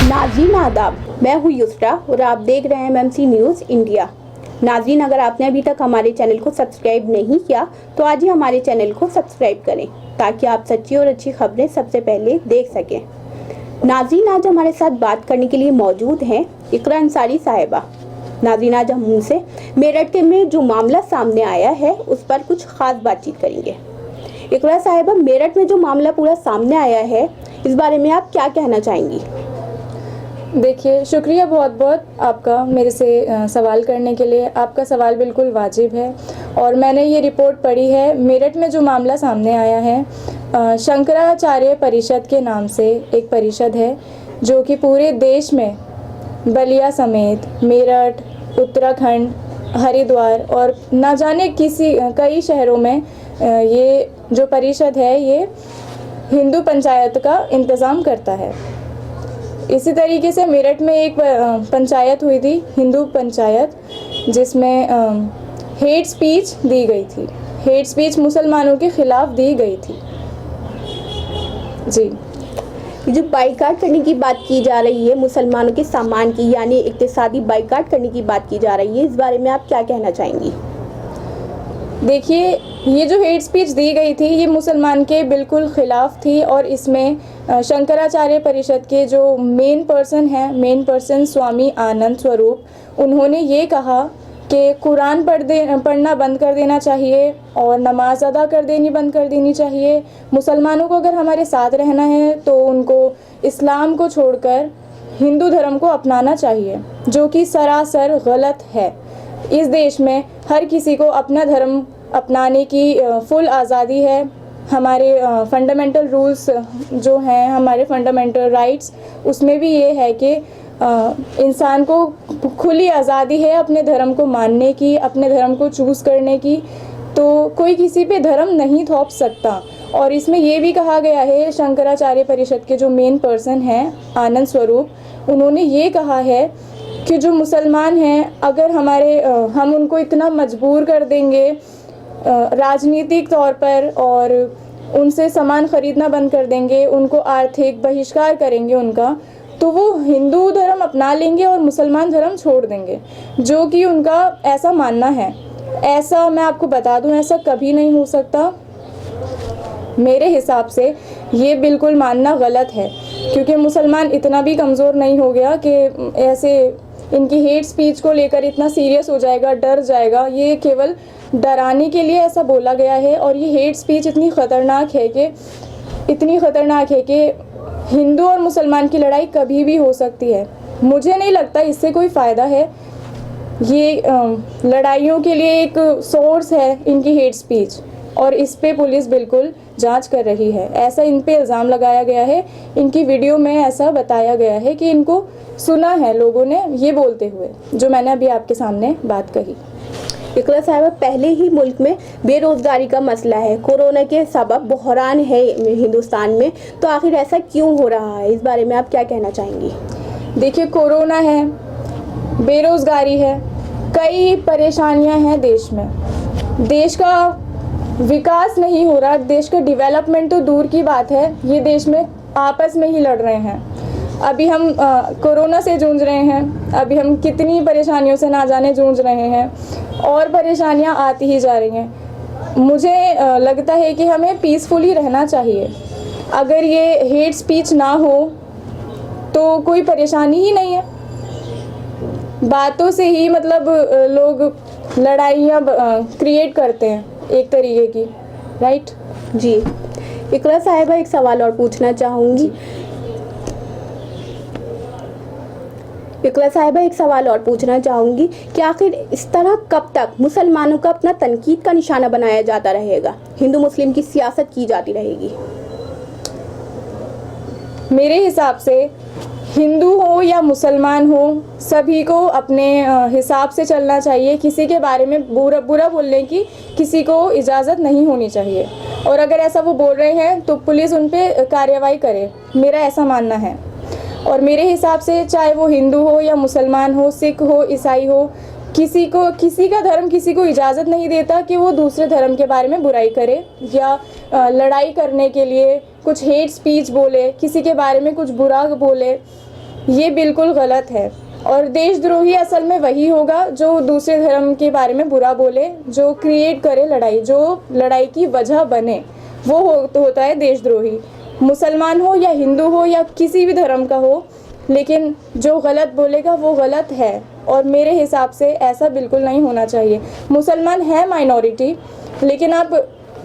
नाज़रीन आदाब, मैं हूँ युसरा और आप देख रहे हैं एमएमसी न्यूज़ इंडिया। नाज़रीन, अगर आपने अभी तक हमारे चैनल को सब्सक्राइब नहीं किया तो आज ही हमारे चैनल को सब्सक्राइब करें ताकि आप सच्ची और अच्छी खबरें सबसे पहले देख सकें। नाज़रीन, आज हमारे साथ बात करने के लिए मौजूद हैं इकरा अंसारी साहिबा। नाज़रीन, आज हम उनसे मेरठ में जो मामला सामने आया है उस पर कुछ खास बातचीत करेंगे। इकरा साहिबा, मेरठ में जो मामला पूरा सामने आया है इस बारे में आप क्या कहना चाहेंगी? देखिए, शुक्रिया बहुत बहुत आपका मेरे से सवाल करने के लिए। आपका सवाल बिल्कुल वाजिब है और मैंने ये रिपोर्ट पढ़ी है। मेरठ में जो मामला सामने आया है, शंकराचार्य परिषद के नाम से एक परिषद है जो कि पूरे देश में बलिया समेत मेरठ, उत्तराखंड, हरिद्वार और ना जाने कई शहरों में ये जो परिषद है ये हिंदू पंचायत का इंतज़ाम करता है। इसी तरीके से मेरठ में एक पंचायत हुई थी, हिंदू पंचायत, जिसमें हेट स्पीच दी गई थी। हेट स्पीच मुसलमानों के खिलाफ दी गई थी। जी, जो बाइकाट करने की बात की जा रही है मुसलमानों के सामान की, यानी इक्तिसादी बाइकाट करने की बात की जा रही है, इस बारे में आप क्या कहना चाहेंगी? देखिए, ये जो हेट स्पीच दी गई थी ये मुसलमान के बिल्कुल ख़िलाफ़ थी और इसमें शंकराचार्य परिषद के जो मेन पर्सन स्वामी आनंद स्वरूप, उन्होंने ये कहा कि कुरान पढ़ना बंद कर देना चाहिए और नमाज अदा बंद कर देनी चाहिए। मुसलमानों को अगर हमारे साथ रहना है तो उनको इस्लाम को छोड़कर हिंदू धर्म को अपनाना चाहिए, जो कि सरासर गलत है। इस देश में हर किसी को अपना धर्म अपनाने की फुल आज़ादी है। हमारे फंडामेंटल रूल्स जो हैं, हमारे फंडामेंटल राइट्स, उसमें भी ये है कि इंसान को खुली आज़ादी है अपने धर्म को मानने की, अपने धर्म को चूज़ करने की। तो कोई किसी पे धर्म नहीं थोप सकता। और इसमें ये भी कहा गया है, शंकराचार्य परिषद के जो मेन पर्सन हैं आनंद स्वरूप, उन्होंने ये कहा है कि जो मुसलमान हैं, अगर हम उनको इतना मजबूर कर देंगे राजनीतिक तौर पर और उनसे सामान ख़रीदना बंद कर देंगे, उनको आर्थिक बहिष्कार करेंगे उनका, तो वो हिंदू धर्म अपना लेंगे और मुसलमान धर्म छोड़ देंगे, जो कि उनका ऐसा मानना है। ऐसा मैं आपको बता दूं, ऐसा कभी नहीं हो सकता। मेरे हिसाब से ये बिल्कुल मानना गलत है, क्योंकि मुसलमान इतना भी कमज़ोर नहीं हो गया कि ऐसे इनकी हेट स्पीच को लेकर इतना सीरियस हो जाएगा, डर जाएगा। ये केवल डराने के लिए ऐसा बोला गया है। और ये हेट स्पीच इतनी ख़तरनाक है कि हिंदू और मुसलमान की लड़ाई कभी भी हो सकती है। मुझे नहीं लगता इससे कोई फ़ायदा है। ये लड़ाइयों के लिए एक सोर्स है इनकी हेट स्पीच, और इस पे पुलिस बिल्कुल जांच कर रही है। ऐसा इन पे इल्ज़ाम लगाया गया है, इनकी वीडियो में ऐसा बताया गया है कि इनको सुना है लोगों ने ये बोलते हुए, जो मैंने अभी आपके सामने बात कही। इकरा साहिबा, पहले ही मुल्क में बेरोज़गारी का मसला है, कोरोना के सबब बहरान है हिंदुस्तान में, तो आखिर ऐसा क्यों हो रहा है, इस बारे में आप क्या कहना चाहेंगी? देखिए, कोरोना है, बेरोज़गारी है, कई परेशानियां हैं देश में। देश का विकास नहीं हो रहा, देश का डेवलपमेंट तो दूर की बात है, ये देश में आपस में ही लड़ रहे हैं। अभी हम कोरोना से जूझ रहे हैं, अभी हम कितनी परेशानियों से ना जाने जूझ रहे हैं और परेशानियां आती ही जा रही हैं। मुझे लगता है कि हमें पीसफुली रहना चाहिए। अगर ये हेट स्पीच ना हो तो कोई परेशानी ही नहीं है। बातों से ही मतलब लोग लड़ाइयाँ क्रिएट करते हैं एक तरीके की, राइट? जी, इकरा साहिबा, एक सवाल और पूछना चाहूँगी। कि आखिर इस तरह कब तक मुसलमानों का अपना तनकीद का निशाना बनाया जाता रहेगा, हिंदू मुस्लिम की सियासत की जाती रहेगी? मेरे हिसाब से हिंदू हो या मुसलमान हो, सभी को अपने हिसाब से चलना चाहिए। किसी के बारे में बुरा बोलने की किसी को इजाज़त नहीं होनी चाहिए, और अगर ऐसा वो बोल रहे हैं तो पुलिस उन पे कार्रवाई करे, मेरा ऐसा मानना है। और मेरे हिसाब से चाहे वो हिंदू हो या मुसलमान हो, सिख हो, ईसाई हो, किसी का धर्म किसी को इजाज़त नहीं देता कि वो दूसरे धर्म के बारे में बुराई करे या लड़ाई करने के लिए कुछ हेट स्पीच बोले, किसी के बारे में कुछ बुरा बोले। ये बिल्कुल गलत है। और देशद्रोही असल में वही होगा जो दूसरे धर्म के बारे में बुरा बोले, जो क्रिएट करे लड़ाई, जो लड़ाई की वजह बने, वो होता है देशद्रोही। मुसलमान हो या हिंदू हो या किसी भी धर्म का हो, लेकिन जो गलत बोलेगा वो गलत है। और मेरे हिसाब से ऐसा बिल्कुल नहीं होना चाहिए। मुसलमान है माइनॉरिटी, लेकिन आप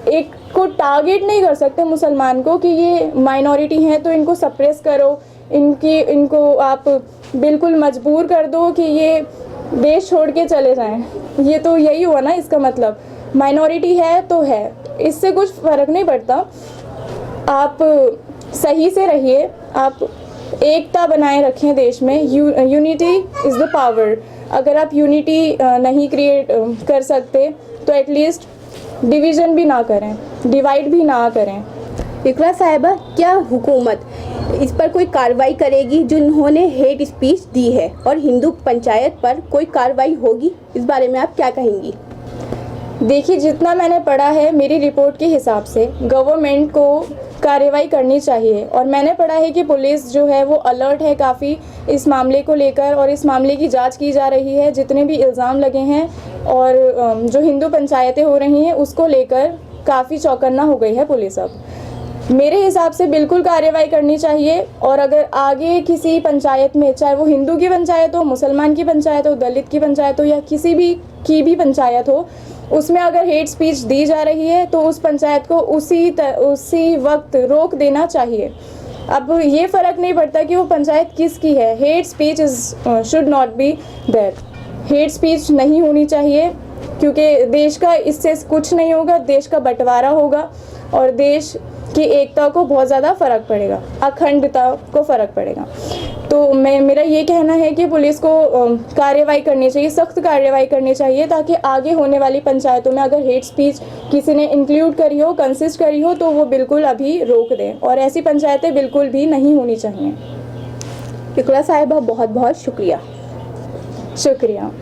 एक को टारगेट नहीं कर सकते मुसलमान को कि ये माइनॉरिटी हैं तो इनको सप्रेस करो, इनको आप बिल्कुल मजबूर कर दो कि ये देश छोड़ के चले जाएं। ये तो यही हुआ ना इसका मतलब। माइनॉरिटी है तो है, इससे कुछ फ़र्क नहीं पड़ता। आप सही से रहिए, आप एकता बनाए रखें देश में। Unity is the power. अगर आप यूनिटी नहीं क्रिएट कर सकते तो एटलीस्ट डिवीज़न भी ना करें, डिवाइड भी ना करें। इकरा साहिबा, क्या हुकूमत इस पर कोई कार्रवाई करेगी जिन्होंने हेट स्पीच दी है, और हिंदू पंचायत पर कोई कार्रवाई होगी? इस बारे में आप क्या कहेंगी? देखिए, जितना मैंने पढ़ा है मेरी रिपोर्ट के हिसाब से गवर्नमेंट को कार्रवाई करनी चाहिए। और मैंने पढ़ा है कि पुलिस जो है वो अलर्ट है काफ़ी इस मामले को लेकर, और इस मामले की जांच की जा रही है। जितने भी इल्ज़ाम लगे हैं और जो हिंदू पंचायतें हो रही हैं उसको लेकर काफ़ी चौकन्ना हो गई है पुलिस अब। मेरे हिसाब से बिल्कुल कार्रवाई करनी चाहिए। और अगर आगे किसी पंचायत में, चाहे वो हिंदू की पंचायत हो, मुसलमान की पंचायत हो, दलित की पंचायत हो या किसी भी की भी पंचायत हो, उसमें अगर हेट स्पीच दी जा रही है तो उस पंचायत को उसी वक्त रोक देना चाहिए। अब ये फ़र्क नहीं पड़ता कि वो पंचायत किसकी है। Hate speech should not be there. Hate speech नहीं होनी चाहिए, क्योंकि देश का इससे कुछ नहीं होगा, देश का बंटवारा होगा और देश की एकता को बहुत ज़्यादा फ़र्क पड़ेगा, अखंडता को फ़र्क पड़ेगा। तो मेरा ये कहना है कि पुलिस को कार्रवाई करनी चाहिए, सख्त कार्रवाई करनी चाहिए, ताकि आगे होने वाली पंचायतों में अगर हेट स्पीच किसी ने इंक्लूड करी हो, कंसिस्ट करी हो, तो वो बिल्कुल अभी रोक दें। और ऐसी पंचायतें बिल्कुल भी नहीं होनी चाहिए। इकरा साहिबा, बहुत बहुत शुक्रिया। शुक्रिया।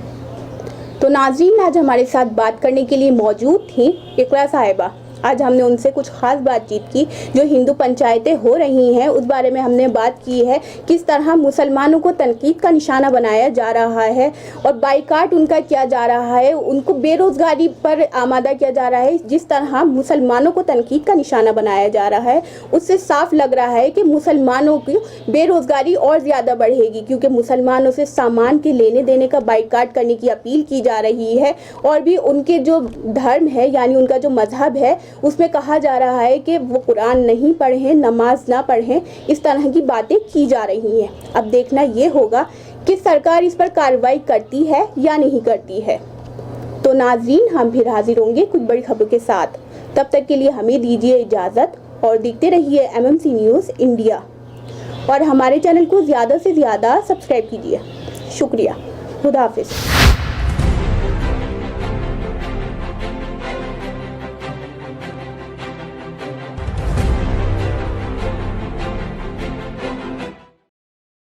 तो नाज़रीन, आज हमारे साथ बात करने के लिए मौजूद थी इकरा साहिबा। आज हमने उनसे कुछ खास बातचीत की। जो हिंदू पंचायतें हो रही हैं उस बारे में हमने बात की है, किस तरह मुसलमानों को तनकीद का निशाना बनाया जा रहा है और बाइकाट उनका किया जा रहा है, उनको बेरोज़गारी पर आमादा किया जा रहा है। जिस तरह मुसलमानों को तनकीद का निशाना बनाया जा रहा है, उससे साफ लग रहा है कि मुसलमानों की बेरोज़गारी और ज़्यादा बढ़ेगी, क्योंकि मुसलमानों से सामान के लेने देने का बाइकाट करने की अपील की जा रही है। और भी उनके जो धर्म है, यानी उनका जो मजहब है, उसमें कहा जा रहा है कि वो कुरान नहीं पढ़ें, नमाज ना पढ़ें, इस तरह की बातें की जा रही हैं। अब देखना ये होगा कि सरकार इस पर कार्रवाई करती है या नहीं करती है। तो नाज़रीन, हम फिर हाजिर होंगे कुछ बड़ी खबरों के साथ। तब तक के लिए हमें दीजिए इजाज़त और देखते रहिए MMC न्यूज़ इंडिया, और हमारे चैनल को ज़्यादा से ज़्यादा सब्सक्राइब कीजिए। शुक्रिया। खुदा हाफिज़।